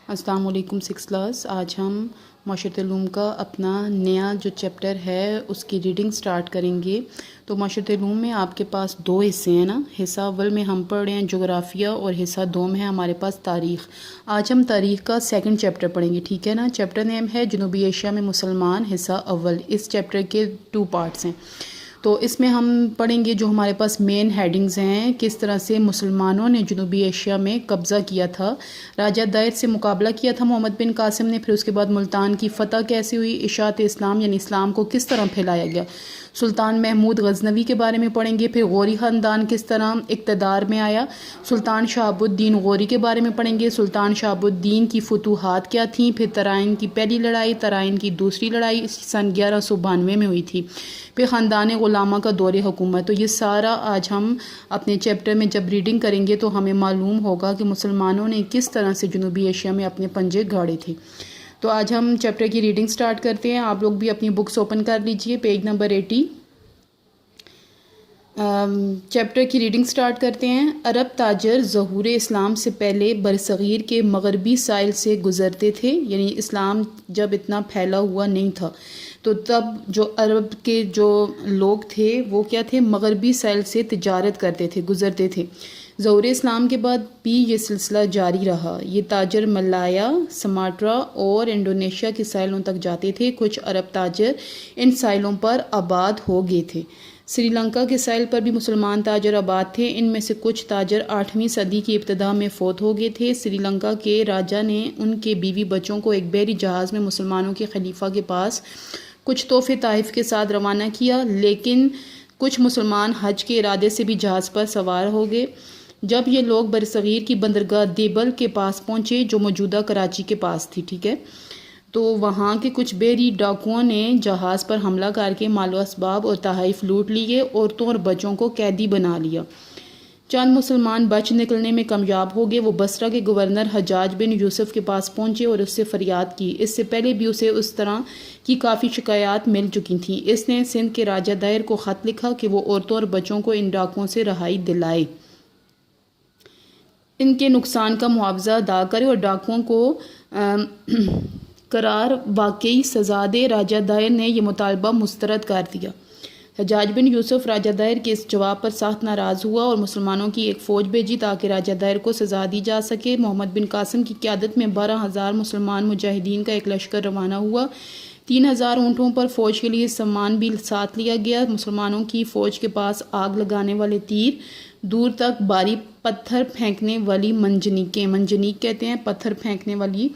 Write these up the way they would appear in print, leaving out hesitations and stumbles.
السلام علیکم 6 کلاس۔ آج ہم معاشرۃ علوم کا اپنا نیا جو چیپٹر ہے اس کی ریڈنگ سٹارٹ کریں گے۔ تو معاشرۃ علوم میں آپ کے پاس دو حصے ہیں نا، حصہ اول میں ہم پڑھ رہے ہیں جغرافیہ اور حصہ دو میں ہے ہمارے پاس تاریخ۔ آج ہم تاریخ کا سیکنڈ چیپٹر پڑھیں گے، ٹھیک ہے نا۔ چیپٹر نیم ہے جنوبی ایشیا میں مسلمان، حصہ اول۔ اس چیپٹر کے 2 پارٹس ہیں، تو اس میں ہم پڑھیں گے جو ہمارے پاس مین ہیڈنگز ہیں، کس طرح سے مسلمانوں نے جنوبی ایشیا میں قبضہ کیا تھا، راجہ دائر سے مقابلہ کیا تھا محمد بن قاسم نے، پھر اس کے بعد ملتان کی فتح کیسے ہوئی، اشاعت اسلام یعنی اسلام کو کس طرح پھیلایا گیا، سلطان محمود غزنوی کے بارے میں پڑھیں گے، پھر غوری خاندان کس طرح اقتدار میں آیا، سلطان شہاب الدین غوری کے بارے میں پڑھیں گے، سلطان شہاب الدین کی فتوحات کیا تھیں، پھر ترائن کی پہلی لڑائی، ترائن کی دوسری لڑائی سن 1192 میں ہوئی تھی، پھر خاندان غلامہ کا دور حکومت۔ تو یہ سارا آج ہم اپنے چیپٹر میں جب ریڈنگ کریں گے تو ہمیں معلوم ہوگا کہ مسلمانوں نے کس طرح سے جنوبی ایشیا میں اپنے پنجے گاڑے تھے۔ تو آج ہم چیپٹر کی ریڈنگ سٹارٹ کرتے ہیں۔ آپ لوگ بھی اپنی بکس اوپن کر لیجئے، پیج نمبر 80۔ چیپٹر کی ریڈنگ سٹارٹ کرتے ہیں۔ عرب تاجر ظہور اسلام سے پہلے برصغیر کے مغربی ساحل سے گزرتے تھے، یعنی اسلام جب اتنا پھیلا ہوا نہیں تھا تو تب جو عرب کے جو لوگ تھے وہ کیا تھے، مغربی ساحل سے تجارت کرتے تھے، گزرتے تھے۔ ظہور اسلام کے بعد بھی یہ سلسلہ جاری رہا۔ یہ تاجر ملایا، سماٹرا اور انڈونیشیا کے ساحلوں تک جاتے تھے۔ کچھ عرب تاجر ان ساحلوں پر آباد ہو گئے تھے۔ سری لنکا کے ساحل پر بھی مسلمان تاجر آباد تھے۔ ان میں سے کچھ تاجر 8ویں صدی کی ابتدا میں فوت ہو گئے تھے۔ سری لنکا کے راجا نے ان کے بیوی بچوں کو ایک بحری جہاز میں مسلمانوں کے خلیفہ کے پاس کچھ تحفے تحائف کے ساتھ روانہ کیا، لیکن کچھ مسلمان حج کے ارادے سے بھی جہاز پر سوار ہو گئے۔ جب یہ لوگ برصغیر کی بندرگاہ دیبل کے پاس پہنچے جو موجودہ کراچی کے پاس تھی، ٹھیک ہے، تو وہاں کے کچھ بحری ڈاکوؤں نے جہاز پر حملہ کر کے مال و اسباب اور تحائف لوٹ لیے، عورتوں اور بچوں کو قیدی بنا لیا۔ چند مسلمان بچ نکلنے میں کامیاب ہو گئے۔ وہ بصرہ کے گورنر حجاج بن یوسف کے پاس پہنچے اور اس سے فریاد کی۔ اس سے پہلے بھی اسے اس طرح کی کافی شکایات مل چکی تھیں۔ اس نے سندھ کے راجہ دائر کو خط لکھا کہ وہ عورتوں اور بچوں کو ان ڈاکوؤں سے رہائی دلائے، ان کے نقصان کا معاوضہ ادا کرے اور ڈاکوؤں کو قرار واقعی سزا دے۔ راجہ دائر نے یہ مطالبہ مسترد کر دیا۔ حجاج بن یوسف راجہ دائر کے اس جواب پر سخت ناراض ہوا اور مسلمانوں کی ایک فوج بھیجی تاکہ راجہ دائر کو سزا دی جا سکے۔ محمد بن قاسم کی قیادت میں 12,000 مسلمان مجاہدین کا ایک لشکر روانہ ہوا۔ 3,000 اونٹوں پر فوج کے لیے سامان بھی ساتھ لیا گیا۔ مسلمانوں کی فوج کے پاس آگ لگانے والے تیر، دور تک باری پتھر پھینکنے والی منجنیقیں، منجنیق کہتے ہیں پتھر پھینکنے والی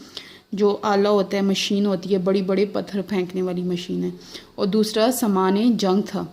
جو آلہ ہوتا ہے، مشین ہوتی ہے، بڑے بڑے پتھر پھینکنے والی مشین ہے، اور دوسرا سامان جنگ تھا۔